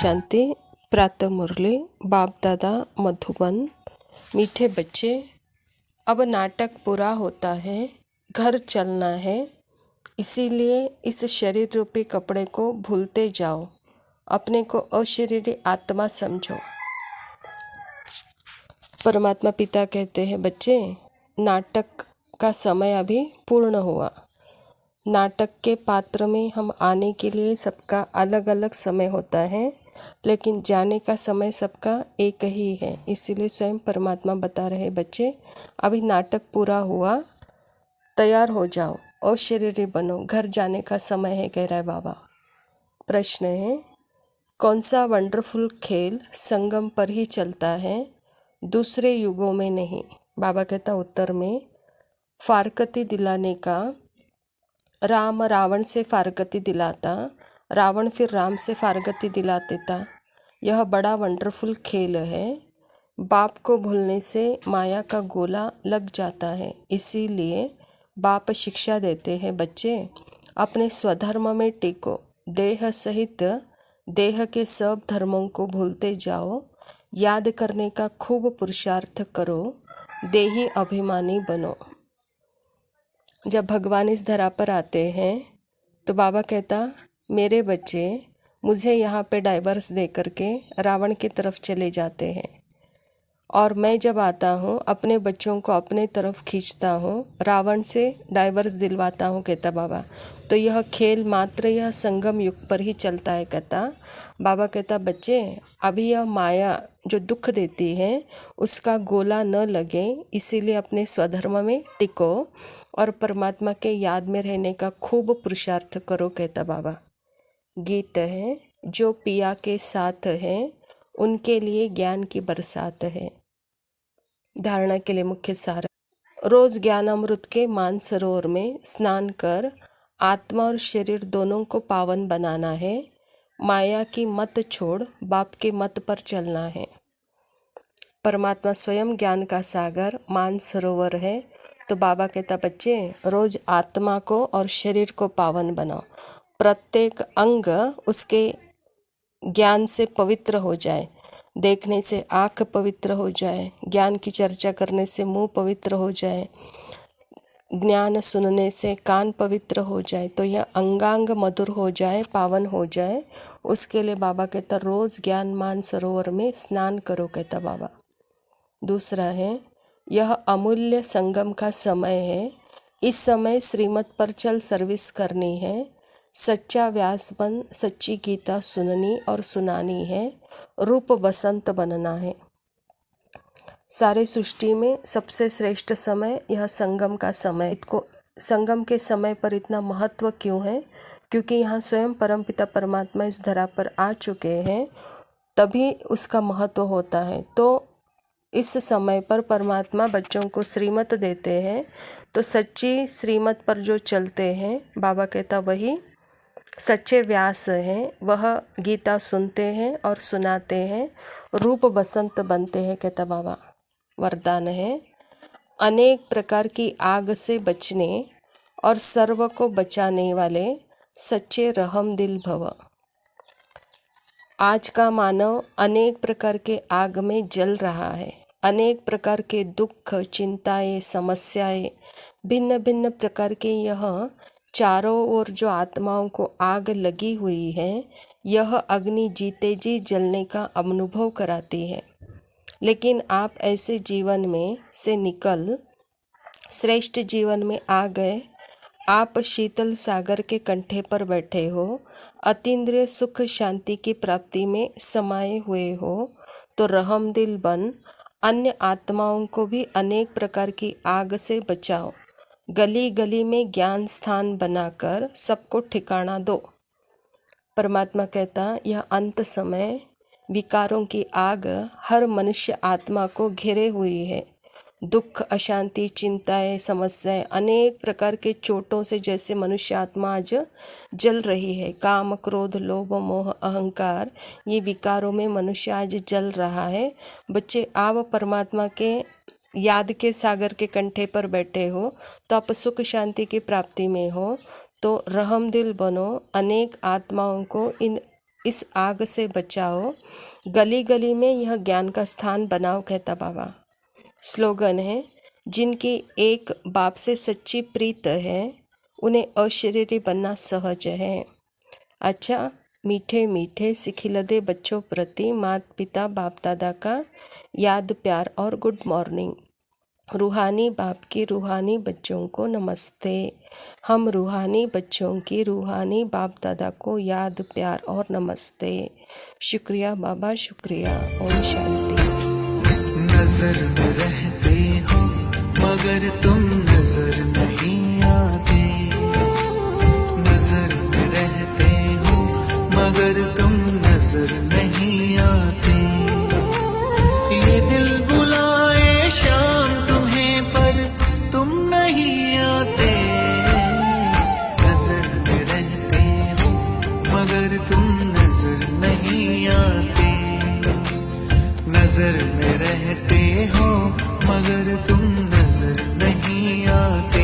शांति। प्रातः मुरली बाप दादा मधुबन। मीठे बच्चे, अब नाटक पूरा होता है, घर चलना है, इसीलिए इस शरीर रूपी कपड़े को भूलते जाओ, अपने को अशरीरी आत्मा समझो। परमात्मा पिता कहते हैं, बच्चे नाटक का समय अभी पूर्ण हुआ। नाटक के पात्र में हम आने के लिए सबका अलग अलग समय होता है, लेकिन जाने का समय सबका एक ही है। इसीलिए स्वयं परमात्मा बता रहे, बच्चे अभी नाटक पूरा हुआ, तैयार हो जाओ, अशरीरी बनो, घर जाने का समय है, कह रहा है बाबा। प्रश्न है, कौन सा वंडरफुल खेल संगम पर ही चलता है, दूसरे युगों में नहीं? बाबा कहता उत्तर में, फारकती दिलाने का राम रावण से फारकती दिलाता, रावण फिर राम से फारकती दिला देता। यह बड़ा वंडरफुल खेल है। बाप को भूलने से माया का गोला लग जाता है, इसीलिए बाप शिक्षा देते हैं, बच्चे अपने स्वधर्म में टिको, देह सहित देह के सब धर्मों को भूलते जाओ, याद करने का खूब पुरुषार्थ करो, देही अभिमानी बनो। जब भगवान इस धरा पर आते हैं तो बाबा कहता, मेरे बच्चे मुझे यहाँ पे डाइवर्स दे करके रावण की तरफ चले जाते हैं, और मैं जब आता हूँ अपने बच्चों को अपने तरफ खींचता हूँ, रावण से डाइवर्स दिलवाता हूँ, कहता बाबा। तो यह खेल मात्र यह संगम युग पर ही चलता है, कहता बाबा। कहता बच्चे अभी यह माया जो दुख देती है उसका गोला न लगे, इसीलिए अपने स्वधर्म में टिको और परमात्मा के याद में रहने का खूब पुरुषार्थ करो, कहता बाबा। गीत है, जो पिया के साथ है उनके लिए ज्ञान की बरसात है। धारणा के लिए मुख्य सार, रोज ज्ञान अमृत के मानसरोवर में स्नान कर आत्मा और शरीर दोनों को पावन बनाना है। माया की मत छोड़ बाप के मत पर चलना है। परमात्मा स्वयं ज्ञान का सागर मानसरोवर है। तो बाबा कहता, बच्चे रोज आत्मा को और शरीर को पावन बनाओ, प्रत्येक अंग उसके ज्ञान से पवित्र हो जाए, देखने से आँख पवित्र हो जाए, ज्ञान की चर्चा करने से मुंह पवित्र हो जाए, ज्ञान सुनने से कान पवित्र हो जाए, तो यह अंगांग मधुर हो जाए, पावन हो जाए। उसके लिए बाबा कहता रोज ज्ञान मान सरोवर में स्नान करो, कहता बाबा। दूसरा है, यह अमूल्य संगम का समय है, इस समय श्रीमत पर चल सर्विस करनी है, सच्चा व्यास बन सच्ची गीता सुननी और सुनानी है, रूप बसंत बनना है। सारे सृष्टि में सबसे श्रेष्ठ समय यह संगम का समय। इसको संगम के समय पर इतना महत्व क्यों है? क्योंकि यहाँ स्वयं परमपिता परमात्मा इस धरा पर आ चुके हैं, तभी उसका महत्व होता है। तो इस समय पर परमात्मा बच्चों को श्रीमत देते हैं, तो सच्ची श्रीमत पर जो चलते हैं, बाबा कहता वही सच्चे व्यास हैं, वह गीता सुनते हैं और सुनाते हैं, रूप बसंत बनते हैं, कहता बाबा। वरदान है, अनेक प्रकार की आग से बचने और सर्व को बचाने वाले सच्चे रहम दिल भव। आज का मानव अनेक प्रकार के आग में जल रहा है, अनेक प्रकार के दुख, चिंताएं, समस्याएं, भिन्न भिन्न प्रकार के यह चारों ओर जो आत्माओं को आग लगी हुई है, यह अग्नि जीते जी जलने का अनुभव कराती है। लेकिन आप ऐसे जीवन में से निकल श्रेष्ठ जीवन में आ गए, आप शीतल सागर के कंठे पर बैठे हो, अतीन्द्रिय सुख शांति की प्राप्ति में समाये हुए हो, तो रहम दिल बन अन्य आत्माओं को भी अनेक प्रकार की आग से बचाओ। गली गली में ज्ञान स्थान बनाकर सबको ठिकाना दो। परमात्मा कहता, यह अंत समय विकारों की आग हर मनुष्य आत्मा को घेरे हुई है। दुख, अशांति, चिंताएं, समस्याएं, अनेक प्रकार के चोटों से जैसे मनुष्य आत्मा आज जल रही है। काम, क्रोध, लोभ, मोह, अहंकार, ये विकारों में मनुष्य आज जल रहा है। बच्चे आप परमात्मा के याद के सागर के कंठे पर बैठे हो, तो आप सुख शांति की प्राप्ति में हो, तो रहम दिल बनो, अनेक आत्माओं को इन इस आग से बचाओ, गली गली में यह ज्ञान का स्थान बनाओ, कहता बाबा। स्लोगन है, जिनकी एक बाप से सच्ची प्रीत है, उन्हें अशरीरी बनना सहज है। अच्छा, मीठे मीठे सिखिलदे बच्चों प्रति माता पिता बाप दादा का याद, प्यार और गुड मॉर्निंग। रूहानी बाप की रूहानी बच्चों को नमस्ते। हम रूहानी बच्चों की रूहानी बाप दादा को याद, प्यार और नमस्ते। शुक्रिया बाबा, शुक्रिया। ओम शांति। नजर में रहते हो मगर तुम नजर नहीं आते, नजर में रहते हो मगर तुम नजर नहीं आते। ये दिल बुलाए शाम तुम्हें पर तुम नहीं आते, नजर में रहते हो मगर तुम नजर नहीं आते, नजर में रहते हो मगर तुम नजर नहीं आते।